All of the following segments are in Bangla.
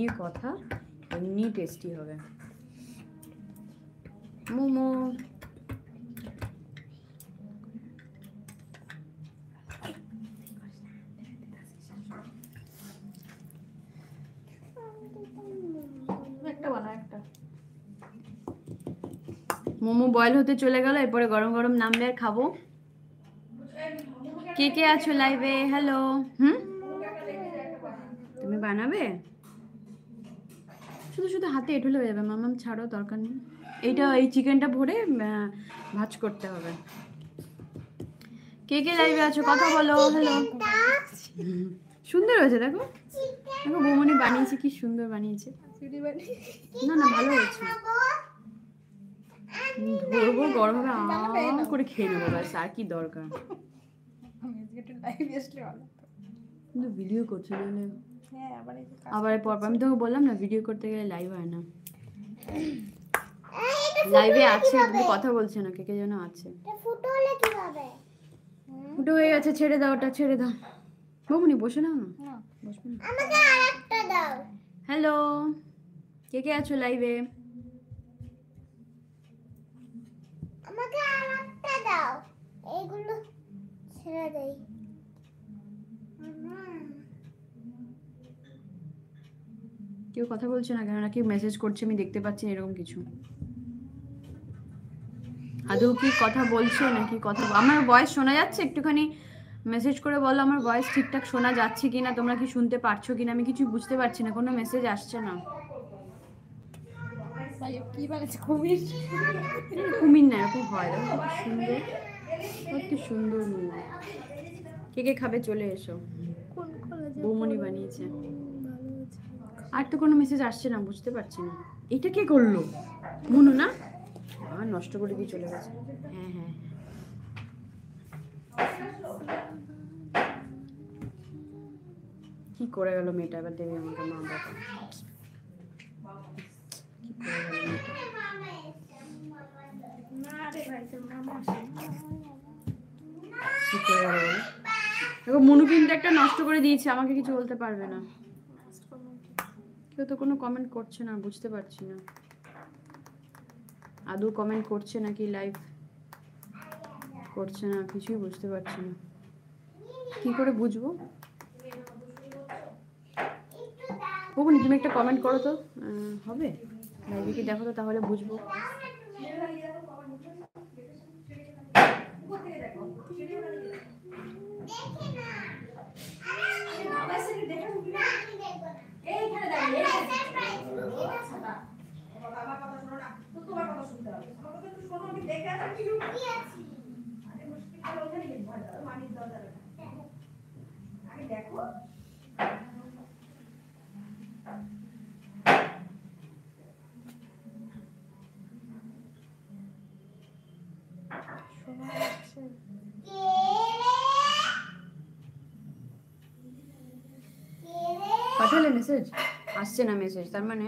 এই কথা এমনি টেস্টি হবে মোমো। মোমো বয়েল হতে চলে গেল, এরপরে গরম গরম নামলে আর খাবো। কে কে আছো লাইভে? হ্যালো। তুমি বানাবে? শুধু শুধু হাতে এঁঠুলে হয়ে যাবে, মামাম ছাড়ো, দরকার নেই। এই চিকেনটা ভরে ভাজ করতে হবে। কে কে লাইভে আছো কথা বলো। হ্যালো। সুন্দর হয়েছে, দেখো দেখো বৌমনি বানিয়েছে, কি সুন্দর বানিয়েছে। না না ভালো হয়েছে। ধরবো গরম হবে করে খেয়ে নেবো, ব্যাস আর কি দরকার। কিন্তু ভিডিও করছো না, আবার পর আমি তোকে বললাম না ভিডিও করতে গেলে লাইভ হয় না। লাইভে আছে কিন্তু কথা বলছে না, কে কে যেন আছে। ফুটো হয়ে গেছে, ছেড়ে দাও ওটা, ছেড়ে দাও। বৌমনি বসে নাও না, বসবে না। আমাকে আরেকটা দাও। হ্যালো, কে কে আছো লাইভে? আমাকে আরেকটা দাও, এগুলো ছেড়ে দেই। কেউ কথা বলছে না কেন? নাকি মেসেজ করছে আমি দেখতে পাচ্ছি এরকম কিছু? আদৌ কি কথা বলছে নাকি কথা? আমার ভয়েস শোনা যাচ্ছে? একটুখানি মেসেজ করে বলো আমার ভয়েস ঠিকঠাক শোনা যাচ্ছে কিনা, তোমরা কি শুনতে পারছো কিনা। আমি কিছু বুঝতে পারছি না, কোনো মেসেজ আসছে না। কুমির না, এরকম হয় দেখো কত সুন্দর, কত সুন্দর মেয়ে। কে কে খাবে চলে এসো। বৌমনি বানিয়েছে। আর তো কোনো মেসেজ আসছে না, বুঝতে পারছি না। এটা কে করলো? মুনু না? আর নষ্ট করে দিয়ে চলে গেছে। হ্যাঁ হ্যাঁ, কি করে গেল মেয়েটা? এবার দেবে আমাকে মা বাবা। কি করে গেল দেখো, মুনু কিন্তু একটা নষ্ট করে দিয়েছে, আমাকে কিছু বলতে পারবে না। কেউ তো কোনো কমেন্ট করছে না, বুঝতে পারছি না আদৌ কমেন্ট করছে নাকি লাইভ করছে না, কিছুই বুঝতে পারছি না। কি করে বুঝবো? বকুনি তুমি একটা কমেন্ট করো তো, হবে লাইভে কি দেখো তো, তাহলে বুঝবো। পাঠালে মেসেজ? আসছে না মেসেজ, তার মানে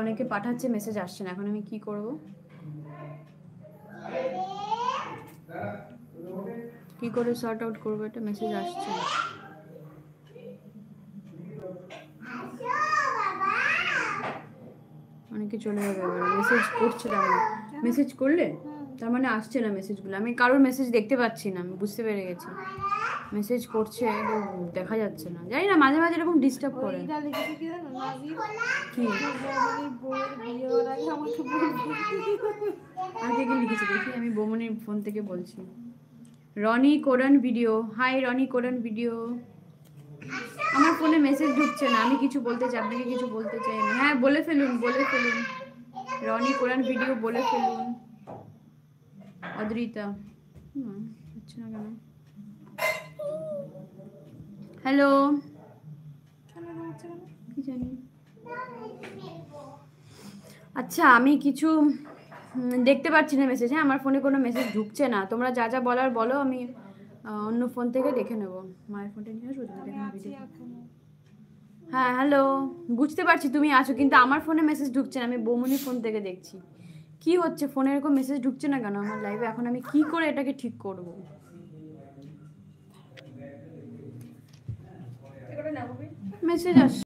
অনেকে পাঠাচ্ছে, মেসেজ আসছে না। এখন আমি কি করব? কি করে সর্ট আউট করবো এটা? মেসেজ আসছে। অনেকে চলে যাবে এবার, মেসেজ করছে না। মেসেজ করলে তার মানে আসছে না মেসেজগুলো। আমি কারোর মেসেজ দেখতে পাচ্ছি না, আমি বুঝতে পেরে গেছি। মেসেজ করছে দেখা যাচ্ছে না, জানি না, মাঝে মাঝে এরকম ডিস্টার্ব করে। কি আগে কি লিখেছে দেখি, আমি বৌমনির ফোন থেকে বলছি। রনি কোরআন ভিডিও, হাই রনি কোরআন ভিডিও। আমার ফোনে মেসেজ ঢুকছে না, আমি কিছু বলতে চাই, আপনাকে কিছু বলতে চাই না। হ্যাঁ বলে ফেলুন, বলে ফেলুন। রনি কোরআন ভিডিও বলে ফেলুন। অদ্রিতা হচ্ছে না কেন? হ্যালো, কি জানি। আচ্ছা আমি কিছু দেখতে পাচ্ছি না মেসেজ। হ্যাঁ আমার ফোনে কোনো মেসেজ ঢুকছে না। তোমরা যা যা বলার বলো, আমি অন্য ফোন থেকে দেখে নেব। মায়ের ফোনটা নিয়ে আসবো, তুমি দেখে নেবে। হ্যাঁ হ্যালো, বুঝতে পারছি তুমি আছো, কিন্তু আমার ফোনে মেসেজ ঢুকছে না। আমি বৌমনির ফোন থেকে দেখছি কি হচ্ছে, ফোনে এরকম মেসেজ ঢুকছে না কেন আমার লাইভে। এখন আমি কি করে এটাকে ঠিক করব? মেসেজ আসছে।